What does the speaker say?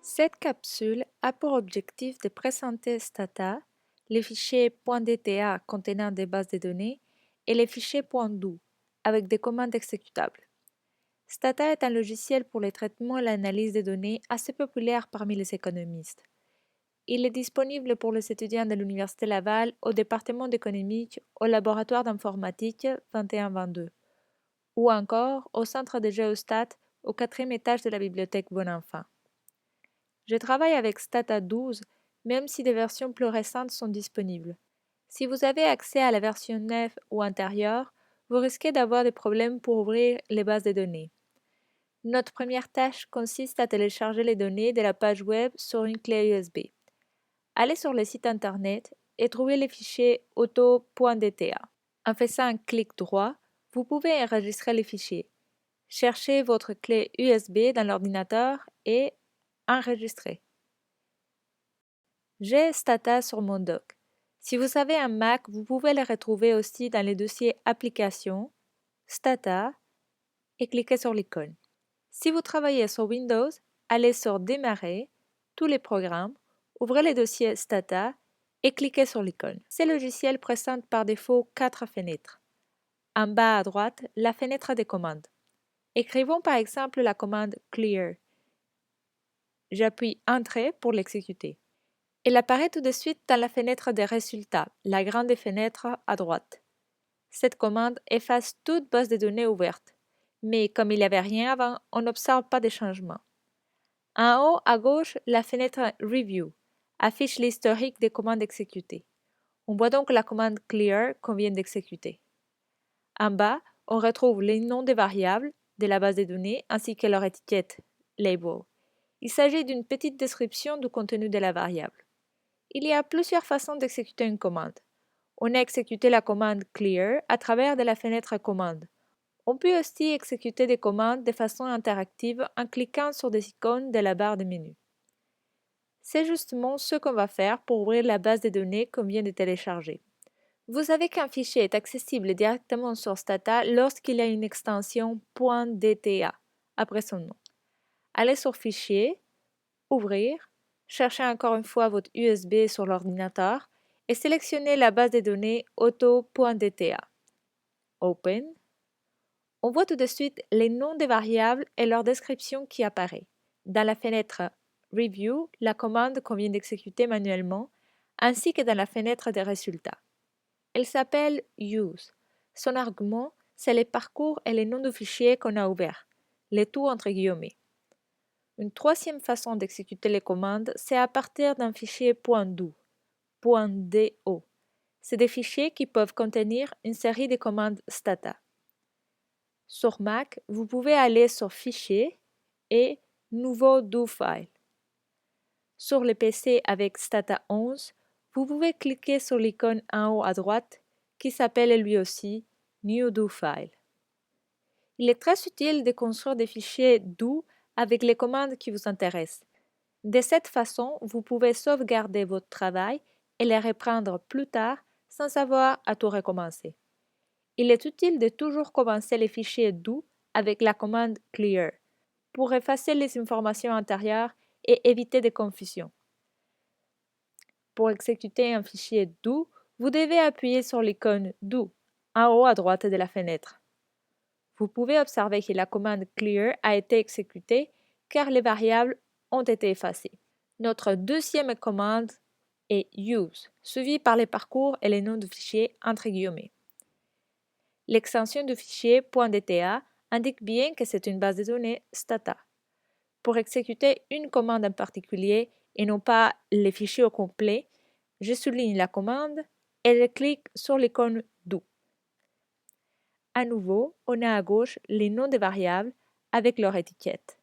Cette capsule a pour objectif de présenter Stata, les fichiers .dta contenant des bases de données et les fichiers .do avec des commandes exécutables. Stata est un logiciel pour le traitement et l'analyse des données assez populaire parmi les économistes. Il est disponible pour les étudiants de l'Université Laval au département d'économique au laboratoire d'informatique 2122 ou encore au centre de géostat au quatrième étage de la bibliothèque Bonenfant. Je travaille avec Stata 12, même si des versions plus récentes sont disponibles. Si vous avez accès à la version 9 ou antérieure, vous risquez d'avoir des problèmes pour ouvrir les bases de données. Notre première tâche consiste à télécharger les données de la page web sur une clé USB. Allez sur le site internet et trouvez les fichiers auto.dta. En faisant un clic droit, vous pouvez enregistrer les fichiers. Cherchez votre clé USB dans l'ordinateur et enregistrez. J'ai Stata sur mon dock. Si vous avez un Mac, vous pouvez le retrouver aussi dans les dossiers Applications, Stata et cliquez sur l'icône. Si vous travaillez sur Windows, allez sur Démarrer, tous les programmes, ouvrez le dossier Stata et cliquez sur l'icône. Ce logiciel présente par défaut 4 fenêtres. En bas à droite, la fenêtre des commandes. Écrivons par exemple la commande Clear. J'appuie Entrée pour l'exécuter. Elle apparaît tout de suite dans la fenêtre des résultats, la grande fenêtre à droite. Cette commande efface toute base de données ouverte, mais comme il n'y avait rien avant, on n'observe pas de changement. En haut à gauche, la fenêtre Review affiche l'historique des commandes exécutées. On voit donc la commande Clear qu'on vient d'exécuter. En bas, on retrouve les noms des variables de la base de données ainsi que leur étiquette Label. Il s'agit d'une petite description du contenu de la variable. Il y a plusieurs façons d'exécuter une commande. On a exécuté la commande Clear à travers de la fenêtre Commande. On peut aussi exécuter des commandes de façon interactive en cliquant sur des icônes de la barre de menu. C'est justement ce qu'on va faire pour ouvrir la base de données qu'on vient de télécharger. Vous savez qu'un fichier est accessible directement sur Stata lorsqu'il y a une extension .dta après son nom. Allez sur Fichier, Ouvrir, cherchez encore une fois votre USB sur l'ordinateur et sélectionnez la base de données auto.dta. Open. On voit tout de suite les noms des variables et leur description qui apparaît. Dans la fenêtre Review, la commande qu'on vient d'exécuter manuellement, ainsi que dans la fenêtre des résultats. Elle s'appelle Use. Son argument, c'est les parcours et les noms de fichiers qu'on a ouverts, les tout entre guillemets. Une troisième façon d'exécuter les commandes, c'est à partir d'un fichier .do. .do. C'est des fichiers qui peuvent contenir une série de commandes Stata. Sur Mac, vous pouvez aller sur Fichier et Nouveau do file. Sur le PC avec Stata 11, vous pouvez cliquer sur l'icône en haut à droite qui s'appelle lui aussi New do file. Il est très utile de construire des fichiers do avec les commandes qui vous intéressent. De cette façon, vous pouvez sauvegarder votre travail et les reprendre plus tard sans avoir à tout recommencer. Il est utile de toujours commencer les fichiers do avec la commande clear pour effacer les informations antérieures et éviter des confusions. Pour exécuter un fichier do, vous devez appuyer sur l'icône do en haut à droite de la fenêtre. Vous pouvez observer que la commande clear a été exécutée car les variables ont été effacées. Notre deuxième commande est use, suivie par les parcours et les noms de fichiers entre guillemets. L'extension du fichier .dta indique bien que c'est une base de données Stata. Pour exécuter une commande en particulier et non pas les fichiers au complet, je souligne la commande et je clique sur l'icône do. À nouveau, on a à gauche les noms des variables avec leur étiquette.